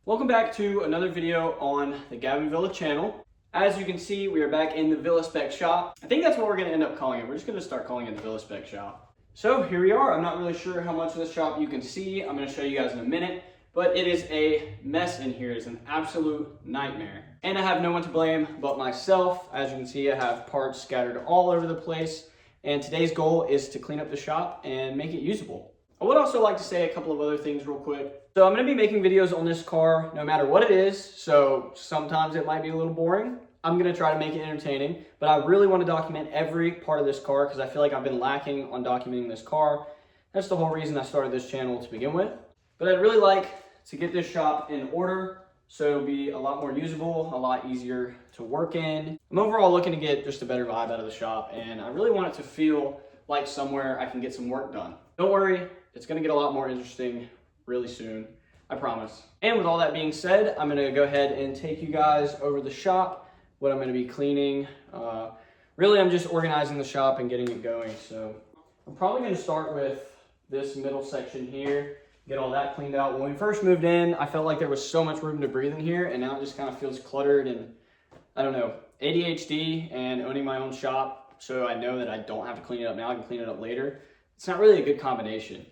Welcome back to another video on the Gavin Villa channel. As you can see, we are back in the VillaSpec shop. I think that's what we're going to end up calling it. We're just going to start calling it the VillaSpec shop. So here we are. I'm not really sure how much of this shop you can see. I'm going to show you guys in a minute, but it is a mess in here. It's an absolute nightmare. And I have no one to blame but myself. As you can see, I have parts scattered all over the place. And today's goal is to clean up the shop and make it usable. I would also like to say a couple of other things real quick. So I'm going to be making videos on this car no matter what it is. So sometimes it might be a little boring. I'm going to try to make it entertaining, but I really want to document every part of this car because I feel like I've been lacking on documenting this car. That's the whole reason I started this channel to begin with. But I'd really like to get this shop in order so it'll be a lot more usable, a lot easier to work in. I'm overall looking to get just a better vibe out of the shop, and I really want it to feel like somewhere I can get some work done. Don't worry, it's going to get a lot more interesting really soon, I promise. And with all that being said, I'm going to go ahead and take you guys over the shop, what I'm going to be cleaning. Really, I'm just organizing the shop and getting it going. So I'm probably going to start with this middle section here, get all that cleaned out. When we first moved in, I felt like there was so much room to breathe in here, and now it just kind of feels cluttered. And I don't know, ADHD and owning my own shop, so I know that I don't have to clean it up now, I can clean it up later. It's not really a good combination.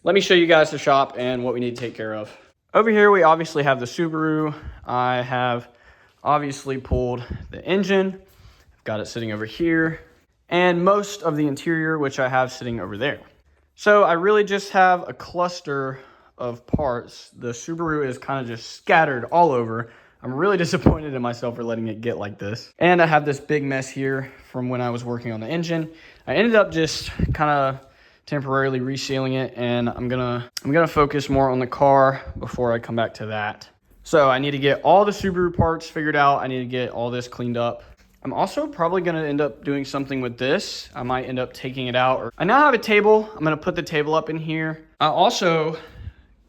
Let me show you guys the shop and what we need to take care of. Over here, we obviously have the Subaru. I have obviously pulled the engine. I've got it sitting over here. And most of the interior, which I have sitting over there. So I really just have a cluster of parts. The Subaru is kind of just scattered all over. I'm really disappointed in myself for letting it get like this. And I have this big mess here from when I was working on the engine. I ended up just kind of temporarily resealing it, and I'm gonna focus more on the car before I come back to that. So I need to get all the Subaru parts figured out. I need to get all this cleaned up. I'm also probably gonna end up doing something with this. I might end up taking it out. I now have a table. I'm gonna put the table up in here. I also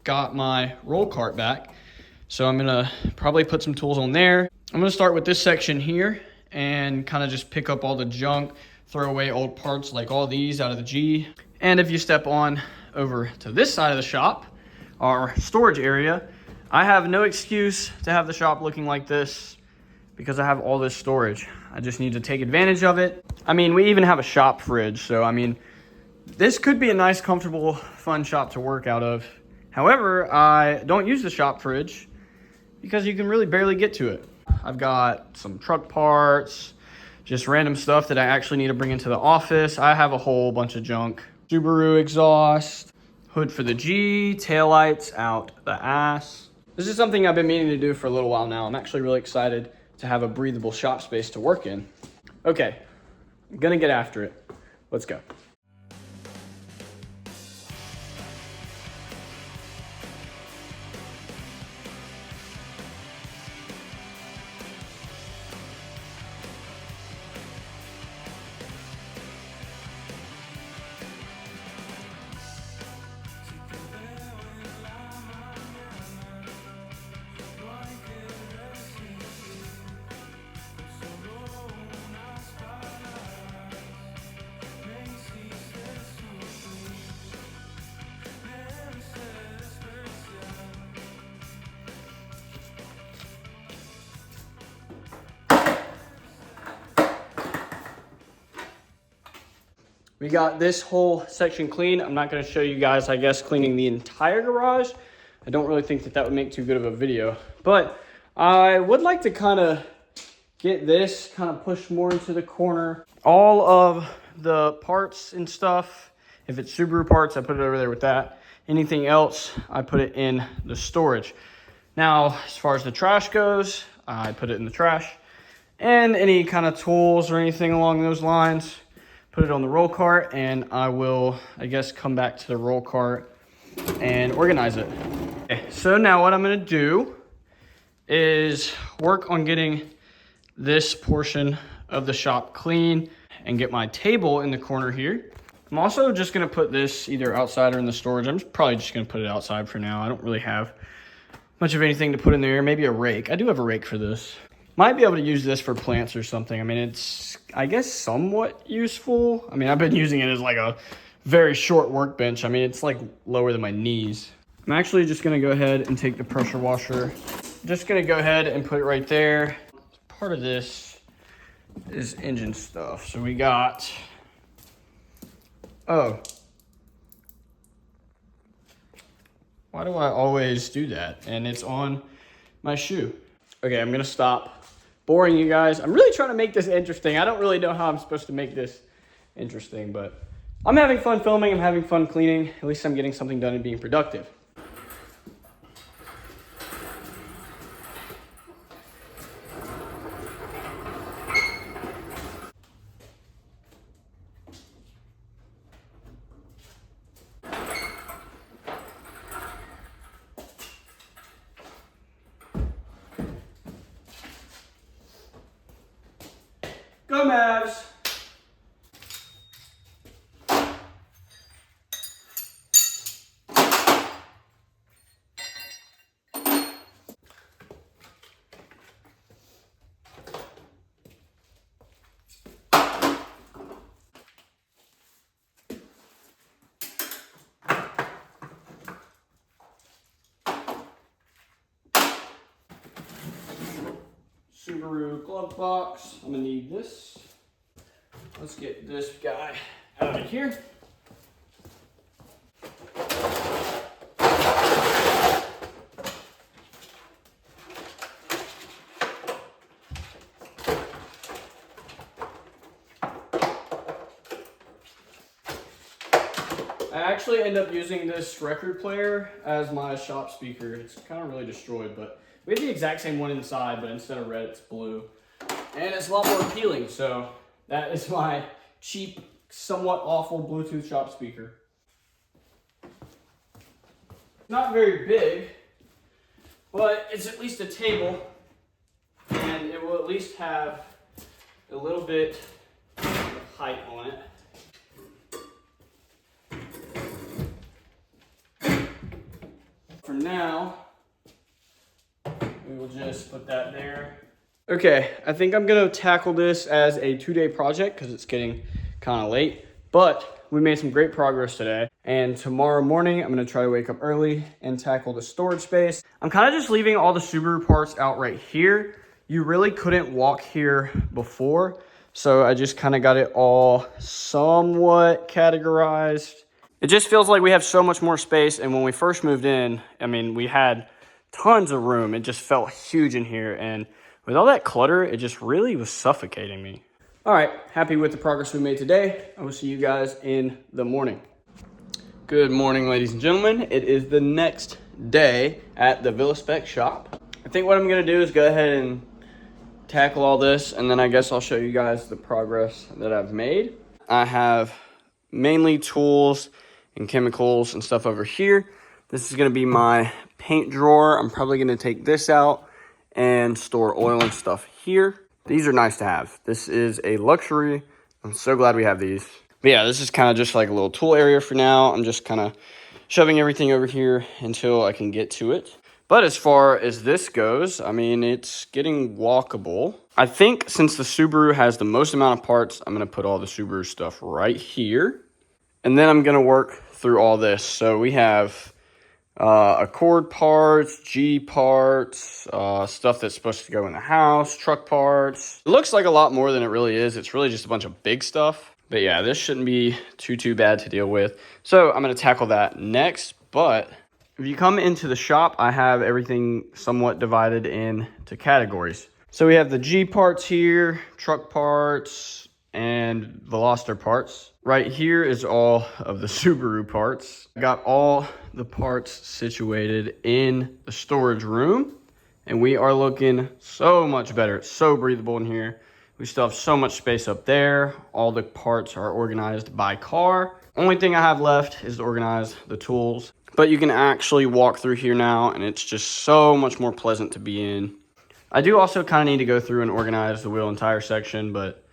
got my roll cart back, so I'm gonna probably put some tools on there. I'm gonna start with this section here and kind of just pick up all the junk, throw away old parts like all these out of the G. And if you step on over to this side of the shop, our storage area, I have no excuse to have the shop looking like this because I have all this storage. I just need to take advantage of it. I mean, we even have a shop fridge. So, I mean, this could be a nice, comfortable, fun shop to work out of. However, I don't use the shop fridge because you can really barely get to it. I've got some truck parts, just random stuff that I actually need to bring into the office. I have a whole bunch of junk. Subaru exhaust, hood for the G, taillights out the ass. This is something I've been meaning to do for a little while now. I'm actually really excited to have a breathable shop space to work in. Okay, I'm gonna get after it. Let's go. We got this whole section clean. I'm not gonna show you guys, I guess, cleaning the entire garage. I don't really think that that would make too good of a video, but I would like to kind of get this kind of pushed more into the corner. All of the parts and stuff, if it's Subaru parts, I put it over there with that. Anything else, I put it in the storage. Now, as far as the trash goes, I put it in the trash. And any kind of tools or anything along those lines, put it on the roll cart, and I will, I guess, come back to the roll cart and organize it. Okay, so now what I'm gonna do is work on getting this portion of the shop clean and get my table in the corner here. I'm also just gonna put this either outside or in the storage. I'm probably just gonna put it outside for now. I don't really have much of anything to put in there. Maybe a rake. I do have a rake for this. Might be able to use this for plants or something. I mean, it's, I guess, somewhat useful. I mean, I've been using it as like a very short workbench. I mean, it's like lower than my knees. I'm actually just gonna go ahead and take the pressure washer just gonna go ahead and put it right there. Part of this is engine stuff. So we got, oh, why do I always do that? And it's on my shoe. Okay, I'm gonna stop boring you guys. I'm really trying to make this interesting. I don't really know how I'm supposed to make this interesting, but I'm having fun filming. I'm having fun cleaning. At least I'm getting something done and being productive. Go Mavs! Subaru glove box. I'm gonna need this. Let's get this guy out of here. I actually end up using this record player as my shop speaker. It's kind of really destroyed, but we have the exact same one inside, but instead of red, it's blue. And it's a lot more appealing, so that is my cheap, somewhat awful Bluetooth shop speaker. Not very big, but it's at least a table, and it will at least have a little bit of height on it. For now, we will just put that there. Okay, I think I'm gonna tackle this as a 2-day project because it's getting kind of late, but we made some great progress today. And tomorrow morning, I'm gonna try to wake up early and tackle the storage space. I'm kind of just leaving all the Subaru parts out right here. You really couldn't walk here before, so I just kind of got it all somewhat categorized. It just feels like we have so much more space, and when we first moved in, I mean, we had tons of room. It just felt huge in here, and with all that clutter, it just really was suffocating me. All right, happy with the progress we made today. I will see you guys in the morning. Good morning, ladies and gentlemen. It is the next day at the VillaSpec shop. I think what I'm gonna do is go ahead and tackle all this, and then I guess I'll show you guys the progress that I've made. I have mainly tools and chemicals and stuff over here. This is gonna be my paint drawer. I'm probably gonna take this out and store oil and stuff here. These are nice to have. This is a luxury. I'm so glad we have these. But yeah, this is kind of just like a little tool area for now. I'm just kind of shoving everything over here until I can get to it. But as far as this goes, I mean, it's getting walkable. I think since the Subaru has the most amount of parts, I'm gonna put all the Subaru stuff right here. And then I'm gonna work through all this. So we have Accord parts, G parts, stuff that's supposed to go in the house, truck parts. It looks like a lot more than it really is. It's really just a bunch of big stuff. But yeah, this shouldn't be too bad to deal with. So I'm gonna tackle that next. But if you come into the shop, I have everything somewhat divided into categories. So we have the G parts here, truck parts, and Veloster parts. Right here is all of the Subaru parts. I got all the parts situated in the storage room, and we are looking so much better. It's so breathable in here. We still have so much space up there. All the parts are organized by car. Only thing I have left is to organize the tools, but you can actually walk through here now, and it's just so much more pleasant to be in. I do also kind of need to go through and organize the wheel and tire section, but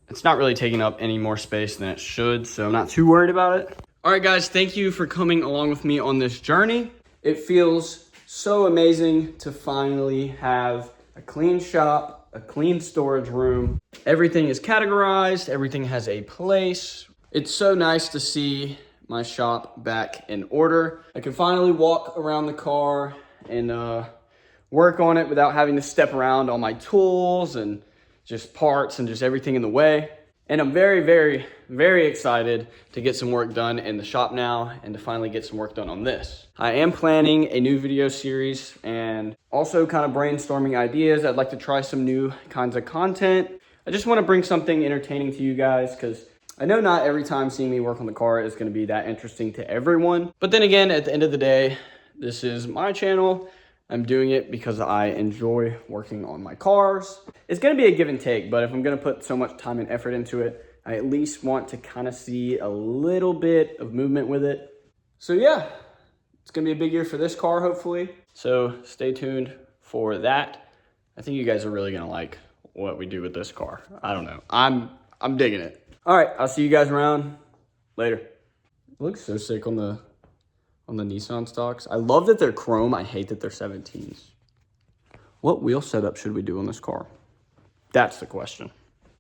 it's not really taking up any more space than it should, so I'm not too worried about it. All right, guys, thank you for coming along with me on this journey. It feels so amazing to finally have a clean shop, a clean storage room. Everything is categorized, everything has a place. It's so nice to see my shop back in order. I can finally walk around the car and work on it without having to step around all my tools and just parts and just everything in the way. And I'm very, very, very excited to get some work done in the shop now and to finally get some work done on this. I am planning a new video series and also kind of brainstorming ideas. I'd like to try some new kinds of content. I just want to bring something entertaining to you guys because I know not every time seeing me work on the car is going to be that interesting to everyone. But then again, at the end of the day, this is my channel. I'm doing it because I enjoy working on my cars. It's gonna be a give and take, but if I'm gonna put so much time and effort into it, I at least want to kind of see a little bit of movement with it. So yeah, it's gonna be a big year for this car, hopefully. So stay tuned for that. I think you guys are really gonna like what we do with this car. I don't know, I'm digging it. All right, I'll see you guys around later. It looks so sick on the Nissan stocks. I love that they're chrome. I hate that they're 17s. What wheel setup should we do on this car? That's the question.